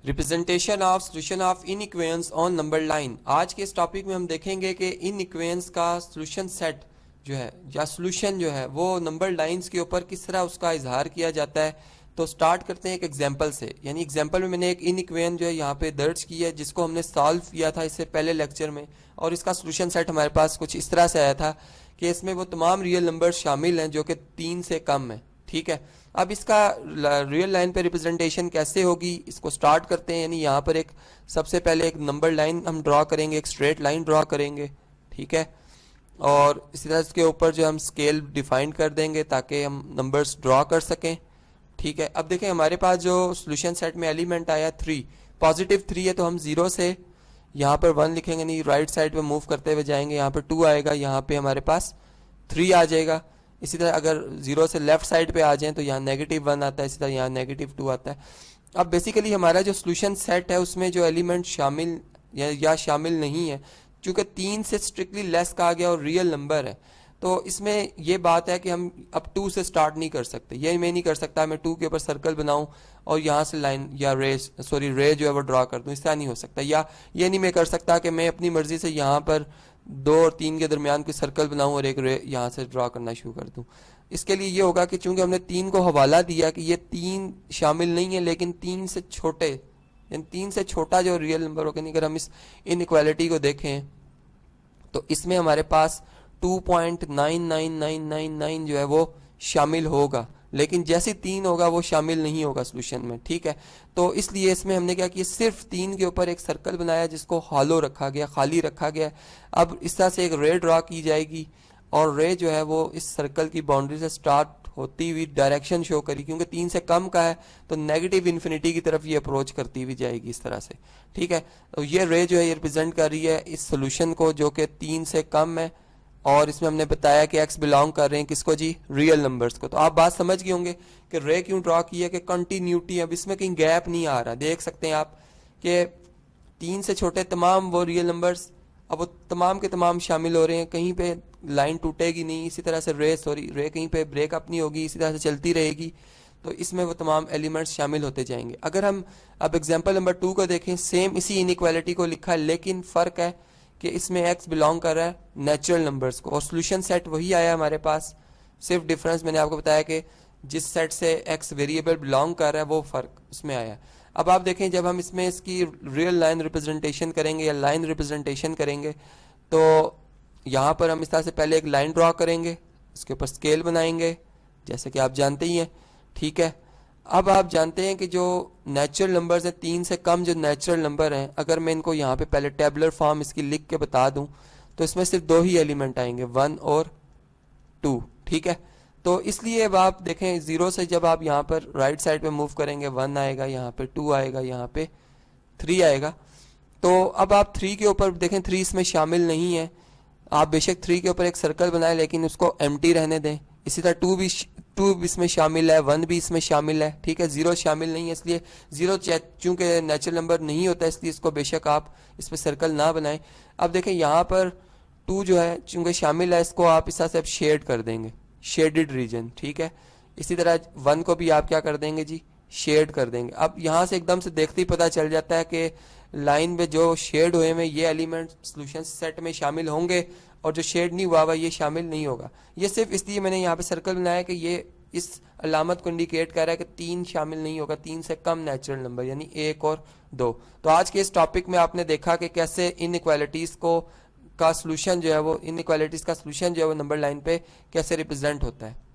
Representation of solution of inequations on number line. आज के इस टॉपिक में हम देखेंगे कि इनइक्वेशंस का सोल्यूशन सेट जो है या सोल्यूशन जो है वो नंबर लाइंस के ऊपर किस तरह उसका इजहार किया जाता है। तो स्टार्ट करते हैं एक एग्जांपल से। यानी एग्जांपल में मैंने एक इनइक्वेशन जो है यहाँ पे दर्ज की है जिसको हमने सॉल्व किया था इससे पहले लेक्चर में, और इसका सोल्यूशन सेट हमारे पास कुछ इस तरह से आया था कि इसमें वो तमाम रियल नंबर शामिल हैं जो कि 3 से कम है। ठीक है, अब इसका रियल लाइन पे रिप्रेजेंटेशन कैसे होगी इसको स्टार्ट करते हैं। यानी यहाँ पर एक सबसे पहले एक नंबर लाइन हम ड्रॉ करेंगे, एक स्ट्रेट लाइन ड्रॉ करेंगे। ठीक है, और इसी तरह इसके ऊपर जो हम स्केल डिफाइन कर देंगे ताकि हम नंबर्स ड्रॉ कर सकें। ठीक है, अब देखें हमारे पास जो सोल्यूशन सेट में एलिमेंट आया 3, पॉजिटिव 3 है, तो हम 0 से यहाँ पर 1 लिखेंगे, नहीं राइट साइड पे मूव करते हुए जाएंगे, यहाँ पे 2 आएगा, यहाँ पे हमारे पास 3 आ जाएगा। इसी तरह अगर 0 से लेफ्ट साइड पे आ जाएं तो यहाँ -1 आता है, इसी तरह यहाँ -2 आता है। अब बेसिकली हमारा जो सोल्यूशन सेट है उसमें जो एलिमेंट शामिल या शामिल नहीं है, चूंकि 3 से स्ट्रिक्टली लेस कहा गया और रियल नंबर है, तो इसमें ये बात है कि हम अब 2 से स्टार्ट नहीं कर सकते। ये मैं नहीं कर सकता मैं 2 के ऊपर सर्कल बनाऊं और यहाँ से लाइन या रे जो है वो ड्रॉ कर दूं, इसका नहीं हो सकता। या ये नहीं मैं कर सकता कि मैं अपनी मर्जी से यहाँ पर 2 और 3 के दरमियान कोई सर्कल बनाऊं और एक रे यहाँ से ड्रॉ करना शुरू कर दूं। इसके लिए ये होगा कि चूंकि हमने 3 को हवाला दिया कि ये 3 शामिल नहीं है, लेकिन 3 से छोटे, यानी 3 से छोटा जो रियल नंबर होगा। अगर हम इस इनइक्वालिटी को देखें तो इसमें हमारे पास 2.99999 जो है वो शामिल होगा, लेकिन जैसे 3 होगा वो शामिल नहीं होगा सोल्यूशन में। ठीक है, तो इसलिए इसमें हमने क्या किया, सिर्फ 3 के ऊपर एक सर्कल बनाया जिसको हॉलो रखा गया, खाली रखा गया। अब इस तरह से एक रे ड्रॉ की जाएगी और रे जो है वो इस सर्कल की बाउंड्री से स्टार्ट होती हुई डायरेक्शन शो करी, क्योंकि 3 से कम का है तो नेगेटिव इन्फिनिटी की तरफ ये अप्रोच करती हुई जाएगी इस तरह से। ठीक है, तो ये रे जो है ये रिप्रेजेंट कर रही है इस सोल्यूशन को जो कि 3 से कम है, और इसमें हमने बताया कि x बिलोंग कर रहे हैं किसको जी, रियल नंबर्स को। तो आप बात समझ गए होंगे कि रे क्यों ड्रॉ की है कि कंटिन्यूटी, अब इसमें कहीं गैप नहीं आ रहा। देख सकते हैं आप कि 3 से छोटे तमाम वो रियल नंबर्स अब वो तमाम के तमाम शामिल हो रहे हैं, कहीं पे लाइन टूटेगी नहीं। इसी तरह से रे कहीं पे ब्रेकअप नहीं होगी, इसी तरह से चलती रहेगी। तो इसमें वो तमाम एलिमेंट्स शामिल होते जाएंगे। अगर हम अब एग्जांपल नंबर 2 को देखें, सेम इसी इनइक्वालिटी को लिखा है, लेकिन फ़र्क है कि इसमें x बिलोंग कर रहा है नेचुरल नंबर्स को और सोल्यूशन सेट वही आया हमारे पास। सिर्फ डिफरेंस मैंने आपको बताया कि जिस सेट से x वेरिएबल बिलोंग कर रहा है वो फ़र्क उसमें आया। अब आप देखें जब हम इसमें इसकी रियल लाइन रिप्रेजेंटेशन करेंगे या लाइन रिप्रेजेंटेशन करेंगे तो यहाँ पर हम इस तरह से पहले एक लाइन ड्रॉ करेंगे, इसके ऊपर स्केल बनाएंगे जैसे कि आप जानते ही हैं। ठीक है, अब आप जानते हैं कि जो नेचुरल नंबर्स हैं, 3 से कम जो नेचुरल नंबर हैं, अगर मैं इनको यहाँ पे पहले टेबुलर फॉर्म इसकी लिख के बता दूं तो इसमें सिर्फ 2 ही एलिमेंट आएंगे, 1 और 2। ठीक है, तो इसलिए अब आप देखें 0 से जब आप यहाँ पर राइट साइड पे मूव करेंगे 1 आएगा, यहाँ पे 2 आएगा, यहाँ पे 3 आएगा। तो अब आप 3 के ऊपर देखें, 3 इसमें शामिल नहीं है। आप बेशक 3 के ऊपर एक सर्कल बनाए लेकिन उसको एम्प्टी रहने दें। इसी तरह 2 भी इसमें शामिल है, 1 भी इसमें शामिल है। ठीक है, 0 शामिल नहीं है, इसलिए 0 चूंकि नेचुरल नंबर नहीं होता इसलिए इसको बेशक आप इस पर सर्कल ना बनाएं। अब देखें यहाँ पर 2 जो है चूंकि शामिल है, इसको आप इस तरह से शेड कर देंगे, शेडेड रीजन। ठीक है, इसी तरह 1 को भी आप क्या कर देंगे जी, शेड कर देंगे। अब यहाँ से एकदम से देखते ही पता चल जाता है कि लाइन में जो शेड हुए में ये एलिमेंट सोल्यूशन सेट में शामिल होंगे और जो शेड नहीं हुआ ये शामिल नहीं होगा। ये सिर्फ इसलिए मैंने यहाँ पे सर्कल बनाया कि ये इस अलामत को इंडिकेट कर रहा है कि 3 शामिल नहीं होगा, 3 से कम नेचुरल नंबर यानी 1 और 2। तो आज के इस टॉपिक में आपने देखा कि कैसे इनइक्वालिटीज का सोल्यूशन जो है वो नंबर लाइन पे कैसे रिप्रेजेंट होता है।